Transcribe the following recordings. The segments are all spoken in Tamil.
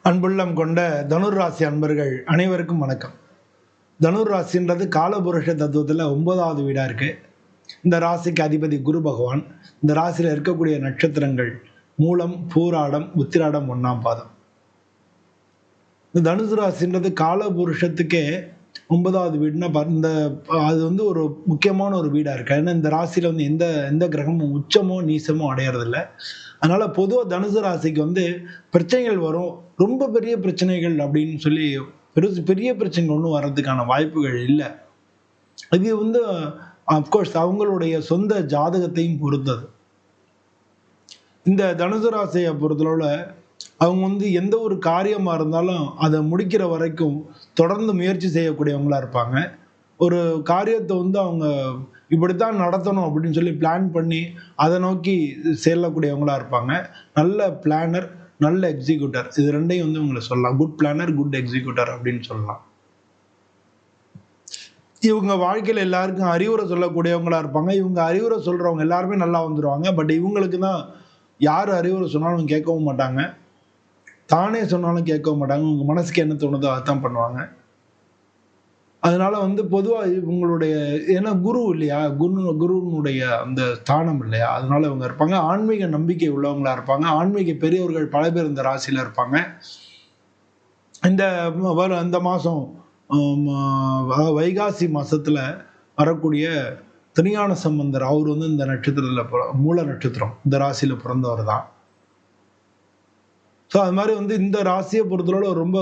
அன்புள்ளம் கொண்ட தனுர் ராசி அன்பர்கள் அனைவருக்கும் வணக்கம். தனுர் ராசின்றது காலபுருஷ தத்துவத்தில் 9வது வீடாக இருக்கு. இந்த ராசிக்கு அதிபதி குரு பகவான். இந்த ராசியில் இருக்கக்கூடிய நட்சத்திரங்கள் மூலம், பூராடம், உத்திராடம், 1ஆம் பாதம். இந்த தனுசு ராசின்றது காலபுருஷத்துக்கே 9வது வீடுனா இந்த அது ஒரு முக்கியமான ஒரு வீடாக இருக்கு. ஏன்னா இந்த ராசியில் எந்த எந்த கிரகமும் உச்சமோ நீசமோ அடையறதில்ல. அதனால பொதுவாக தனுசு ராசிக்கு பிரச்சனைகள் வரும். ரொம்ப பெரிய பிரச்சனைகள் அப்படின்னு சொல்லி பெரிய பிரச்சனைகள் ஒன்றும் வர்றதுக்கான வாய்ப்புகள் இல்லை. இது அப்கோர்ஸ் அவங்களுடைய சொந்த ஜாதகத்தையும் பொறுத்தது. இந்த தனுசு ராசியை பொறுத்தளவுல அவங்க எந்த ஒரு காரியமா இருந்தாலும் அதை முடிக்கிற வரைக்கும் தொடர்ந்து முயற்சி செய்யக்கூடியவங்களா இருப்பாங்க. ஒரு காரியத்தை அவங்க இப்படித்தான் நடத்தணும் அப்படின்னு சொல்லி பிளான் பண்ணி அதை நோக்கி செல்லக்கூடியவங்களா இருப்பாங்க. நல்ல பிளானர், நல்ல எக்ஸிக்யூட்டர், இது ரெண்டையும் உங்களை சொல்லலாம். குட் பிளானர், குட் எக்ஸிக்யூட்டர் அப்படின்னு சொல்லலாம். இவங்க வாழ்க்கையில எல்லாருக்கும் அறிவுரை சொல்லக்கூடியவங்களா இருப்பாங்க. இவங்க அறிவுரை சொல்றவங்க எல்லாருமே நல்லா வந்துருவாங்க. பட் இவங்களுக்கு தான் யார் அறிவுரை சொன்னாலும் கேட்கவும் மாட்டாங்க, தானே சொன்னாலும் கேட்கவும் மாட்டாங்க. உங்க மனசுக்கு என்ன தோணுதோ அதான் பண்ணுவாங்க. அதனால பொதுவா இவங்களுடைய, ஏன்னா குரு இல்லையா, குருனுடைய அந்த ஸ்தானம் இல்லையா, அதனால இவங்க இருப்பாங்க. ஆன்மீக நம்பிக்கை உள்ளவங்களா இருப்பாங்க. ஆன்மீக பெரியவர்கள் பல பேர் இந்த ராசியில இருப்பாங்க. இந்த மாசம் வைகாசி மாசத்துல வரக்கூடிய திருஞான சம்பந்தர், அவர் இந்த நட்சத்திரத்துல மூல நட்சத்திரம், இந்த ராசியில பிறந்தவர் தான். ஸோ அது மாதிரி இந்த ராசியை பொறுத்தளவு ரொம்ப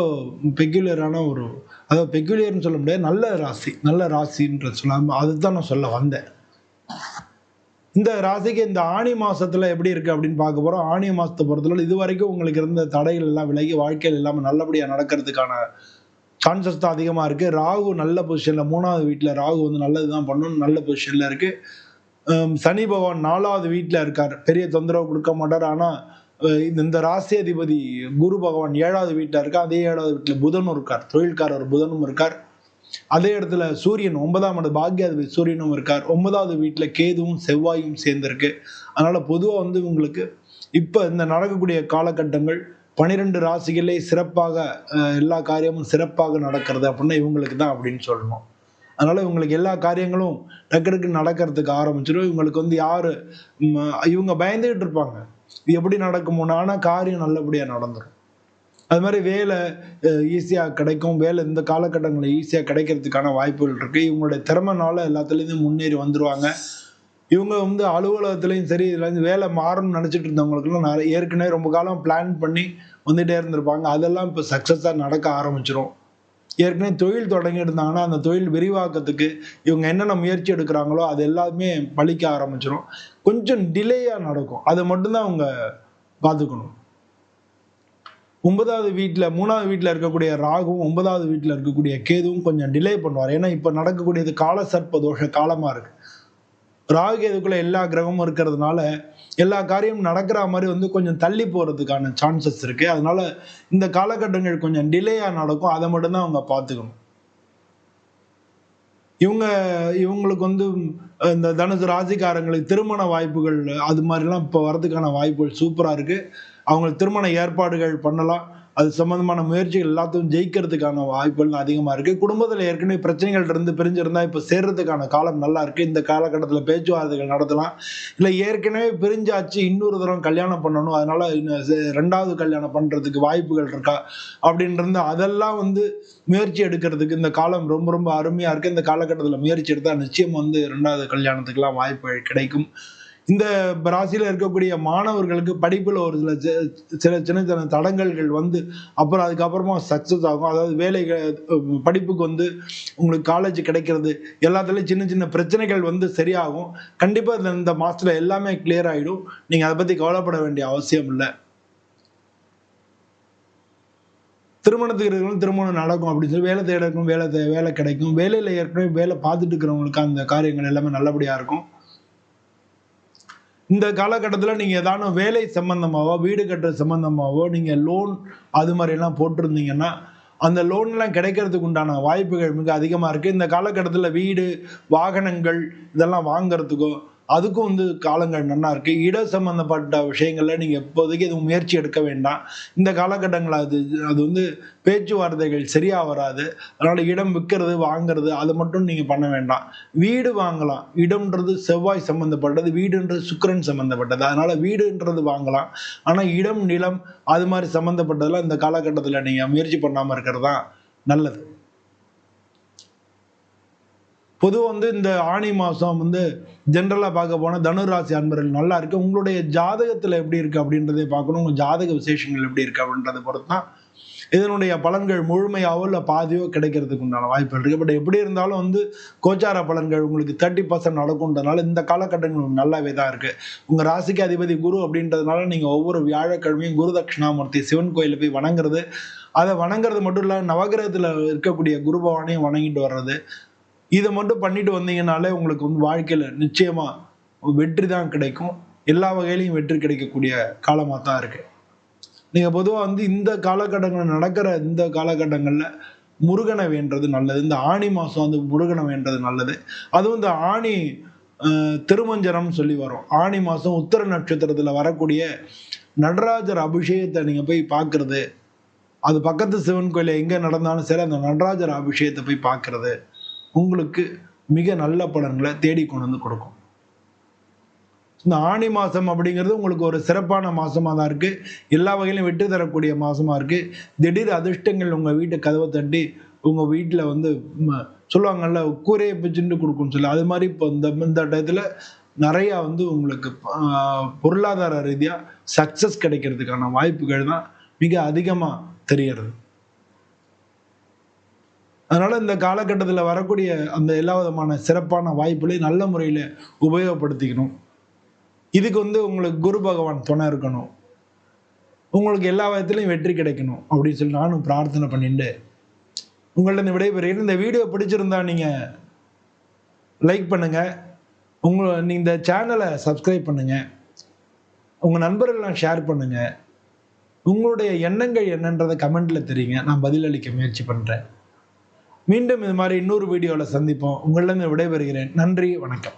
பெக்யூலியரான ஒரு, அதாவது பெக்யூலியர்னு சொல்ல முடியாது, நல்ல ராசின்ற சொல்லாம அதுதான் நான் சொல்ல வந்தேன். இந்த ராசிக்கு இந்த ஆணி மாசத்துல எப்படி இருக்கு அப்படின்னு பார்க்க போறோம். ஆணி மாசத்தை பொறுத்தளவு இது வரைக்கும் உங்களுக்கு இருந்த தடைகள் எல்லாம் விலகி வாழ்க்கையில் இல்லாமல் நல்லபடியா நடக்கிறதுக்கான சான்சஸ் தான் அதிகமா இருக்கு. ராகு நல்ல பொசிஷன்ல, 3வது வீட்டுல ராகு நல்லதுதான் பண்ணணும், நல்ல பொசிஷன்ல இருக்கு. சனி பகவான் 4வது வீட்டுல இருக்கார், பெரிய தொந்தரவு கொடுக்க மாட்டார். ஆனா இந்த ராசி அதிபதி குரு பகவான் 7வது வீட்டுல இருக்கா. அதே 7வது வீட்டுல புதனும் இருக்கார், தொழில்காரர் புதனும் இருக்கார். அதே இடத்துல சூரியன் 9ஆம் இடம் பாக்கியாதிபதி சூரியனும் இருக்கார். 9வது வீட்டுல கேதுவும் செவ்வாயும் சேர்ந்திருக்கு. அதனால பொதுவா உங்களுக்கு இப்ப இந்த நடக்கக்கூடிய காலகட்டங்கள் 12 ராசிகளே சிறப்பாக, எல்லா காரியமும் சிறப்பாக நடக்கிறது அப்படின்னா இவங்களுக்கு தான் அப்படின்னு சொல்லணும். அதனால இவங்களுக்கு எல்லா காரியங்களும் டக்கு நடக்கிறதுக்கு ஆரம்பிச்சிடும். இவங்களுக்கு யாரு இவங்க பயந்துகிட்டு இருப்பாங்க, இது எப்படி நடக்குமோன்னு. ஆனா காரியம் நல்லபடியா நடந்துடும். அது மாதிரி வேலை ஈஸியா கிடைக்கும். வேலை இந்த காலகட்டங்களில் ஈஸியா கிடைக்கிறதுக்கான வாய்ப்புகள் இருக்கு. இவங்களுடைய திறமைனால எல்லாத்துலேயும் முன்னேறி வந்துருவாங்க. இவங்க அலுவலகத்திலையும் சரி, இதுல வேலை மாறணும்னு நினைச்சிட்டு இருந்தவங்களுக்குலாம் ஏற்கனவே ரொம்ப காலம் பிளான் பண்ணி வந்துட்டே இருந்திருப்பாங்க. அதெல்லாம் இப்போ சக்சஸா நடக்க ஆரம்பிச்சிடும். ஏற்கனவே தொழில் தொடங்கி இருந்தாங்கன்னா அந்த தொழில் விரிவாக்கத்துக்கு இவங்க என்னென்ன முயற்சி எடுக்கிறாங்களோ அது எல்லாமே பலிக்க ஆரம்பிச்சிடும். கொஞ்சம் டிலேயா நடக்கும், அதை மட்டும்தான் அவங்க பார்த்துக்கணும். 9வது வீட்டுல 3வது வீட்டுல இருக்கக்கூடிய ராகுவும் 9வது வீட்டுல இருக்கக்கூடிய கேதுவும் கொஞ்சம் டிலே பண்ணுவார். ஏன்னா இப்ப நடக்கக்கூடியது கால சர்ப்ப தோஷ காலமா இருக்கு. ராகு கேதுக்குள்ள எல்லா கிரகமும் இருக்கிறதுனால எல்லா காரியமும் நடக்கிற மாதிரி கொஞ்சம் தள்ளி போறதுக்கான சான்சஸ் இருக்கு. அதனால இந்த காலகட்டங்கள் கொஞ்சம் டிலேயா நடக்கும், அதை மட்டும்தான் அவங்க பார்த்துக்கணும். இவங்களுக்கு இந்த தனுசு ராசிக்காரங்களுக்கு திருமண வாய்ப்புகள் அது மாதிரிலாம் இப்போ வர்றதுக்கான வாய்ப்புகள் சூப்பரா இருக்கு. அவங்களுக்கு திருமண ஏற்பாடுகள் பண்ணலாம். அது சம்பந்தமான முயற்சிகள் எல்லாத்தையும் ஜெயிக்கிறதுக்கான வாய்ப்புகள் அதிகமா இருக்கு. குடும்பத்துல ஏற்கனவே பிரச்சனைகள் இருந்து பிரிஞ்சிருந்தா இப்ப சேர்றதுக்கான காலம் நல்லா இருக்கு. இந்த காலகட்டத்துல பேச்சுவார்த்தைகள் நடத்தலாம். இல்ல ஏற்கனவே பிரிஞ்சாச்சு, இன்னொரு தரம் கல்யாணம் பண்ணணும், அதனால 2வது கல்யாணம் பண்றதுக்கு வாய்ப்புகள் இருக்கா அப்படின்னு அதெல்லாம் முயற்சி எடுக்கிறதுக்கு இந்த காலம் ரொம்ப ரொம்ப அருமையா இருக்கு. இந்த காலகட்டத்துல முயற்சி எடுத்தா நிச்சயம் 2வது கல்யாணத்துக்கெல்லாம் வாய்ப்புகள் கிடைக்கும். இந்த ராசியில இருக்கக்கூடிய மாணவர்களுக்கு படிப்புல ஒரு சில சின்ன சின்ன தடங்கல்கள் அப்புறம் அதுக்கப்புறமா சக்சஸ் ஆகும். அதாவது படிப்புக்கு உங்களுக்கு காலேஜ் கிடைக்கிறது, எல்லாத்துலயும் சின்ன சின்ன பிரச்சனைகள் சரியாகும். கண்டிப்பா இந்த மாசத்துல எல்லாமே கிளியர் ஆயிடும். நீங்க அதை பத்தி கவலைப்பட வேண்டிய அவசியம் இல்லை. திருமணத்துக்கு இருக்கிறவங்க திருமணம் நடக்கும் அப்படின்னு சொல்லி, வேலை தேடக்கும் வேலை கிடைக்கும். வேலையில ஏற்கனவே வேலை பார்த்துட்டு இருக்கிறவங்களுக்கு அந்த காரியங்கள் எல்லாமே நல்லபடியா இருக்கும். இந்த காலகட்டத்தில் நீங்க ஏதாவது வேலை சம்பந்தமாவோ வீடு கட்டுற சம்பந்தமாவோ நீங்க லோன் அது மாதிரி எல்லாம் போட்டிருந்தீங்கன்னா அந்த லோன் எல்லாம் கிடைக்கிறதுக்கு உண்டான வாய்ப்புகள் மிக அதிகமா இருக்கு. இந்த காலகட்டத்தில் வீடு, வாகனங்கள் இதெல்லாம் வாங்குறதுக்கோ அதுக்கும் வந்து காலங்கள் நல்லா இருக்கு. இட சம்பந்தப்பட்ட விஷயங்கள்ல நீங்க இப்போதைக்கு எதுவும் முயற்சி எடுக்க வேண்டாம். இந்த காலகட்டங்கள் அது அது வந்து பேச்சுவார்த்தைகள் சரியா வராது. அதனால இடம் விற்கிறது, வாங்குறது அது மட்டும் நீங்க பண்ண வேண்டாம். வீடு வாங்கலாம். இடம்ன்றது செவ்வாய் சம்பந்தப்பட்டது, வீடுன்றது சுக்கிரன் சம்பந்தப்பட்டது. அதனால வீடுன்றது வாங்கலாம். ஆனா இடம், நிலம் அது மாதிரி சம்பந்தப்பட்டதெல்லாம் இந்த காலகட்டத்துல நீங்க முயற்சி பண்ணாம இருக்கிறது தான் நல்லது. பொதுவா வந்து இந்த ஆனி மாசம் வந்து ஜென்ரலா பார்க்க போனா தனுராசி அன்பர்கள் நல்லா இருக்கு. உங்களுடைய ஜாதகத்துல எப்படி இருக்கு அப்படின்றதை பார்க்கணும். உங்க ஜாதக விசேஷங்கள் எப்படி இருக்கு அப்படின்றத பொறுத்து தான் இதனுடைய பலன்கள் முழுமையாவோ இல்ல பாதியோ கிடைக்கிறதுக்கு உண்டான வாய்ப்புகள் இருக்கு. பட் எப்படி இருந்தாலும் வந்து கோச்சார பலன்கள் உங்களுக்கு 30% நடக்கும்ன்றதுனால இந்த காலகட்டங்கள் நல்லாவே தான் இருக்கு. உங்க ராசிக்கு அதிபதி குரு அப்படின்றதுனால நீங்க ஒவ்வொரு வியாழக்கிழமையும் குரு தட்சிணாமூர்த்தி சிவன் கோயில போய் வணங்குறது, அதை வணங்குறது மட்டும் இல்ல நவகிரகத்துல இருக்கக்கூடிய குரு பகவானையும் வணங்கிட்டு வர்றது, இதை மட்டும் பண்ணிட்டு வந்தீங்கனாலே உங்களுக்கு வந்து வாழ்க்கையில நிச்சயமா வெற்றி தான் கிடைக்கும். எல்லா வகையிலையும் வெற்றி கிடைக்கக்கூடிய காலமா தான் இருக்கு. நீங்க பொதுவா வந்து இந்த காலகட்டங்கள் நடக்கிற இந்த காலகட்டங்கள்ல முருகனை வேண்டது நல்லது. இந்த ஆனி மாசம் வந்து முருகனை வேண்டது நல்லது. அதுவும் இந்த ஆனி திருமஞ்சனம் சொல்லி வரும். ஆனி மாசம் உத்திர நட்சத்திரத்துல வரக்கூடிய நடராஜர் அபிஷேகத்தை நீங்க போய் பார்க்கிறது, அது பக்கத்து சிவன் கோயில எங்க நடந்தாலும் சரி அந்த நடராஜர் அபிஷேகத்தை போய் பார்க்கிறது உங்களுக்கு மிக நல்ல பலன்களை தேடி கொண்டு வந்து கொடுக்கும். இந்த ஆனி மாசம் அப்படிங்கிறது உங்களுக்கு ஒரு சிறப்பான மாசமா தான் இருக்கு. எல்லா வகையிலும் வெற்றி தரக்கூடிய மாசமா இருக்கு. திடீர் அதிர்ஷ்டங்கள் உங்க வீட்டு கதவை தட்டி உங்க வீட்டுல வந்து சொல்லுவாங்கல்ல கூரையை பிச்சுட்டு கொடுக்கும்னு சொல்லி, அது மாதிரி இப்போ இந்த டயத்துல நிறைய வந்து உங்களுக்கு பொருளாதார ரீதியா சக்சஸ் கிடைக்கிறதுக்கான வாய்ப்புகள் தான் மிக அதிகமா தெரியறது. அதனால இந்த காலகட்டத்தில் வரக்கூடிய அந்த எல்லா விதமான சிறப்பான வாய்ப்புகளை நல்ல முறையில் உபயோகப்படுத்திக்கணும். இதுக்கு வந்து உங்களுக்கு குரு பகவான் துணை இருக்கணும். உங்களுக்கு எல்லா விதத்திலையும் வெற்றி கிடைக்கணும் அப்படின்னு சொல்லி நானும் பிரார்த்தனை பண்ணிட்டு உங்கள்ட்ட விடைபெறுகிறேன். இந்த வீடியோ பிடிச்சிருந்தா நீங்க லைக் பண்ணுங்க, இந்த சேனலை சப்ஸ்கிரைப் பண்ணுங்க, உங்க நண்பர்கள்லாம் ஷேர் பண்ணுங்க, உங்களுடைய எண்ணங்கள் என்னன்றதை கமெண்ட்ல தெரியுங்க. நான் பதிலளிக்க முயற்சி பண்றேன். மீண்டும் இது மாதிரி இன்னொரு வீடியோவில் சந்திப்போம். உங்களிடம் விடைபெறுகிறேன். நன்றி, வணக்கம்.